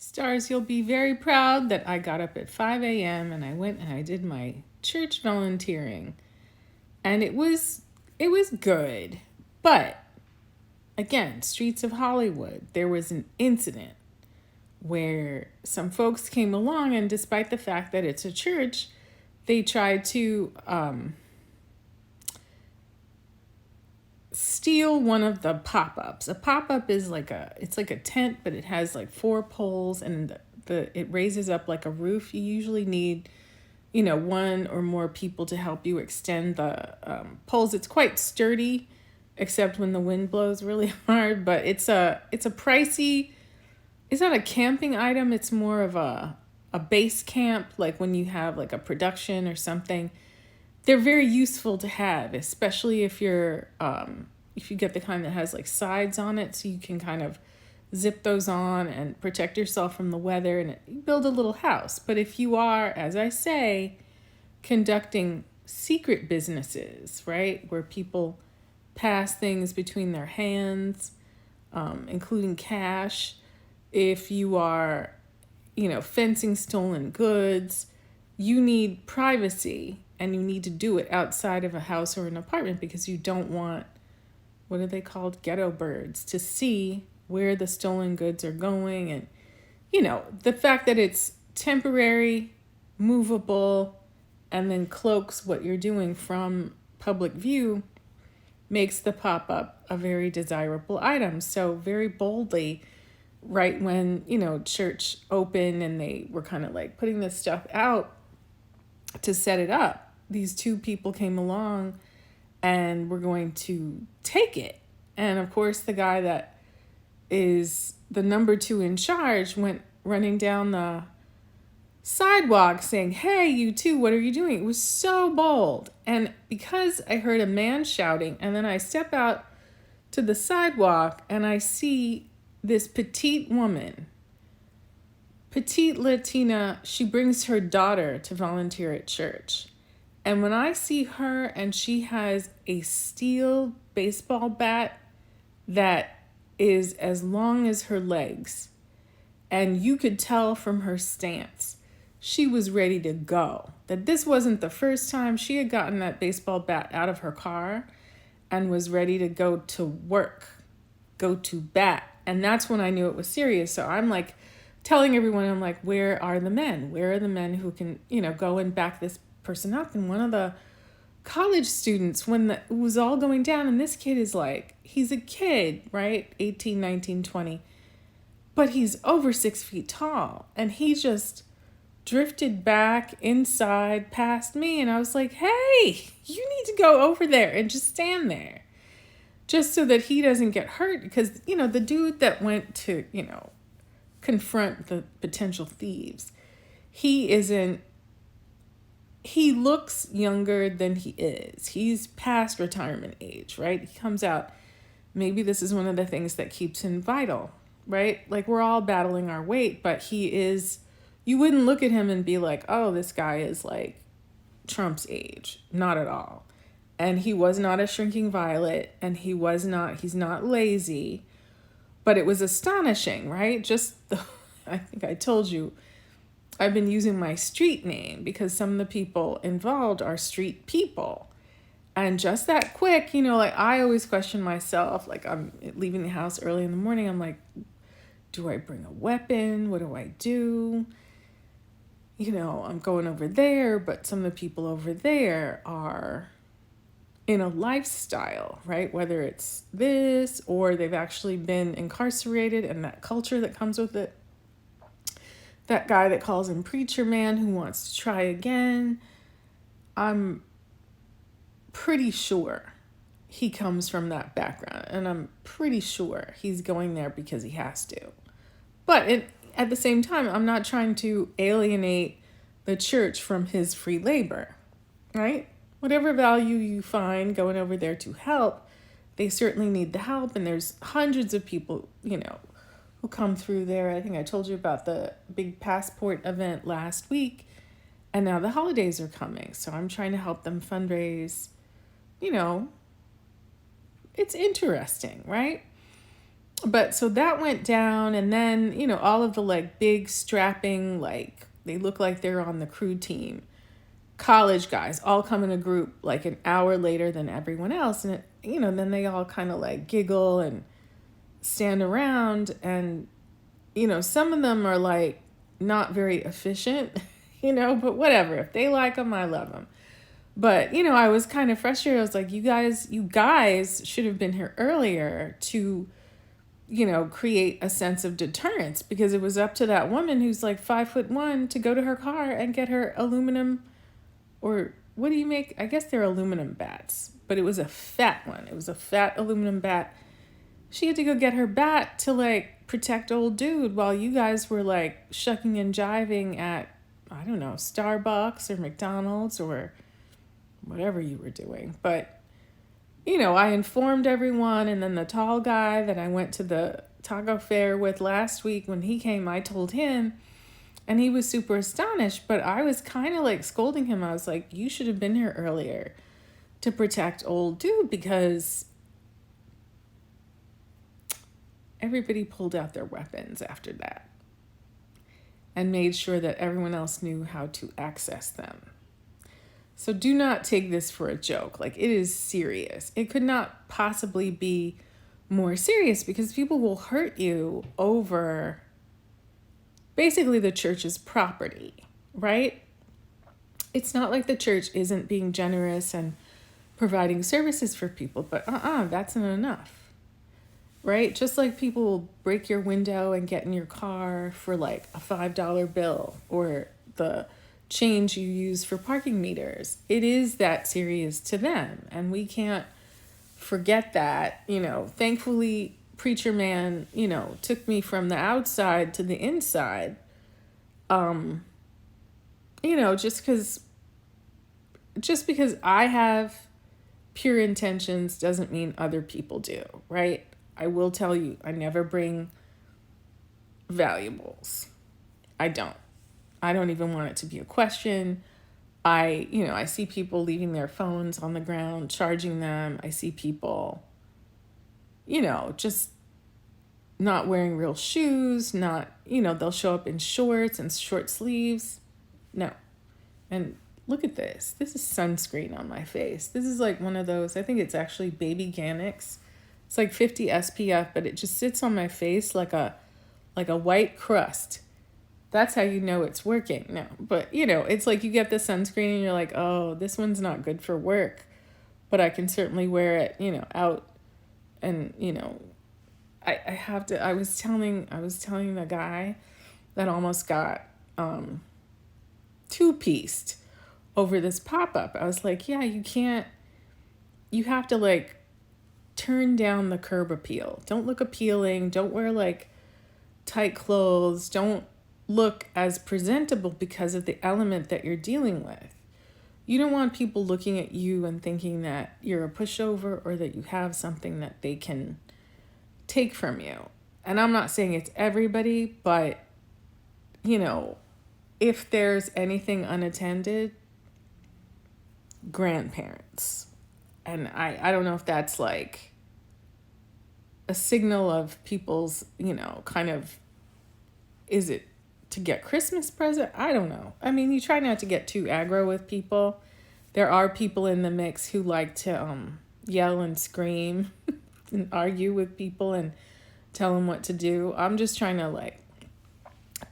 Stars, you'll be very proud that I got up at 5 a.m. and I went and I did my church volunteering. And it was good. But again, streets of Hollywood, there was an incident where some folks came along, and despite the fact that it's a church, they tried to steal one of the pop-ups. A pop-up is it's like a tent, but it has like four poles, and it raises up like a roof. You usually need, one or more people to help you extend the poles. It's quite sturdy, except when the wind blows really hard. But it's a pricey. It's not a camping item. It's more of a base camp, like when you have like a production or something. They're very useful to have, especially if you get the kind that has like sides on it, so you can kind of zip those on and protect yourself from the weather and build a little house. But if you are, as I say, conducting secret businesses, right, where people pass things between their hands, including cash, if you are, fencing stolen goods, you need privacy, and you need to do it outside of a house or an apartment because you don't want, what are they called, ghetto birds, to see where the stolen goods are going. And the fact that it's temporary, movable, and then cloaks what you're doing from public view makes the pop-up a very desirable item. So very boldly, right when church opened and they were kind of like putting this stuff out to set it up, these two people came along and were going to take it. And of course, the guy that is the number two in charge went running down the sidewalk saying, "Hey, you two, what are you doing?" It was so bold. And because I heard a man shouting, and then I step out to the sidewalk and I see this petite woman, petite Latina, she brings her daughter to volunteer at church. And when I see her and she has a steel baseball bat that is as long as her legs, and you could tell from her stance, she was ready to go. That this wasn't the first time she had gotten that baseball bat out of her car and was ready to go to work, go to bat. And that's when I knew it was serious. So I'm like telling everyone, I'm like, where are the men? Where are the men who can, go and back this person up? And one of the college students, when it was all going down, and this kid is like, he's a kid, right? 18, 19, 20, but he's over 6 feet tall. And he just drifted back inside past me. And I was like, hey, you need to go over there and just stand there, just so that he doesn't get hurt. Because, the dude that went to, confront the potential thieves, he looks younger than he is. He's past retirement age, right? He comes out, maybe this is one of the things that keeps him vital, right? Like, we're all battling our weight, but you wouldn't look at him and be like, oh, this guy is like Trump's age. Not at all. And he was not a shrinking violet, and he's not lazy, but it was astonishing, right? I think I told you, I've been using my street name because some of the people involved are street people. And just that quick, like, I always question myself, like, I'm leaving the house early in the morning. I'm like, do I bring a weapon? What do I do? I'm going over there, but some of the people over there are in a lifestyle, right? Whether it's this or they've actually been incarcerated, and that culture that comes with it. That guy that calls him preacher man who wants to try again, I'm pretty sure he comes from that background, and I'm pretty sure he's going there because he has to. But at the same time, I'm not trying to alienate the church from his free labor, right? Whatever value you find going over there to help, they certainly need the help. And there's hundreds of people, who come through there. I think I told you about the big passport event last week, and now the holidays are coming. So I'm trying to help them fundraise. It's interesting, right? But so that went down, and then, all of the like big strapping, like they look like they're on the crew team, college guys all come in a group like an hour later than everyone else. And then they all kind of like giggle and stand around, and some of them are like not very efficient, but whatever. If they like them, I love them. But I was kind of frustrated. I was like, you guys should have been here earlier to create a sense of deterrence, because it was up to that woman who's like 5'1" to go to her car and get her aluminum, or what do you make? I guess they're aluminum bats, but it was a fat one. It was a fat aluminum bat. She had to go get her bat to like protect old dude while you guys were like shucking and jiving at, I don't know, Starbucks or McDonald's or whatever you were doing. But I informed everyone, and then the tall guy that I went to the taco fair with last week, when he came, I told him, and he was super astonished, but I was kind of like scolding him. I was like, you should have been here earlier to protect old dude, because everybody pulled out their weapons after that and made sure that everyone else knew how to access them. So do not take this for a joke. Like, it is serious. It could not possibly be more serious, because people will hurt you over basically the church's property, right? It's not like the church isn't being generous and providing services for people, but that's not enough, right? Just like people will break your window and get in your car for like a $5 bill, or the change you use for parking meters. It is that serious to them, and we can't forget that. Thankfully, preacher man, took me from the outside to the inside. Just because I have pure intentions doesn't mean other people do, right? I will tell you, I never bring valuables. I don't even want it to be a question. I see people leaving their phones on the ground, charging them. I see people, just not wearing real shoes, they'll show up in shorts and short sleeves. No. And look at this. This is sunscreen on my face. This is like one of those, I think it's actually Baby Ganix. It's like 50 SPF, but it just sits on my face like a white crust. That's how you know it's working. No, but it's like you get the sunscreen and you're like, oh, this one's not good for work, but I can certainly wear it, out. And, I have to, I was telling the guy that almost got two-pieced over this pop-up. I was like, yeah, you have to like turn down the curb appeal. Don't look appealing. Don't wear like tight clothes. Don't look as presentable because of the element that you're dealing with. You don't want people looking at you and thinking that you're a pushover, or that you have something that they can take from you. And I'm not saying it's everybody, but if there's anything unattended, grandparents. And I don't know if that's like a signal of people's, kind of, is it to get Christmas present? I don't know. I mean, you try not to get too aggro with people. There are people in the mix who like to yell and scream and argue with people and tell them what to do. I'm just trying to like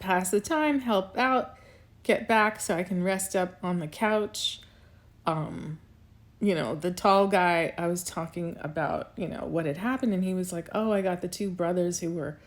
pass the time, help out, get back so I can rest up on the couch. The tall guy, I was talking about, what had happened, and he was like, oh, I got the two brothers who were,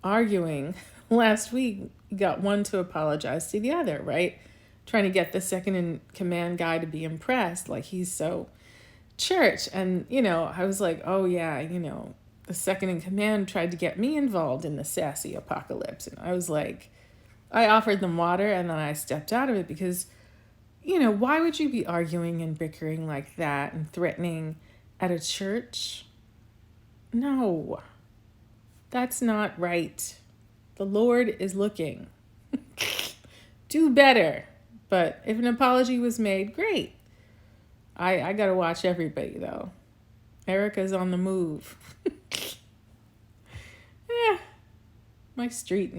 arguing last week. Got one to apologize to the other, right? Trying to get the second in command guy to be impressed, like he's so church. And, I was like, oh yeah, the second in command tried to get me involved in the sassy apocalypse. And I was like, I offered them water, and then I stepped out of it, because why would you be arguing and bickering like that and threatening at a church? No, that's not right. The Lord is looking. Do better. But if an apology was made, great. I got to watch everybody, though. Erica's on the move. my street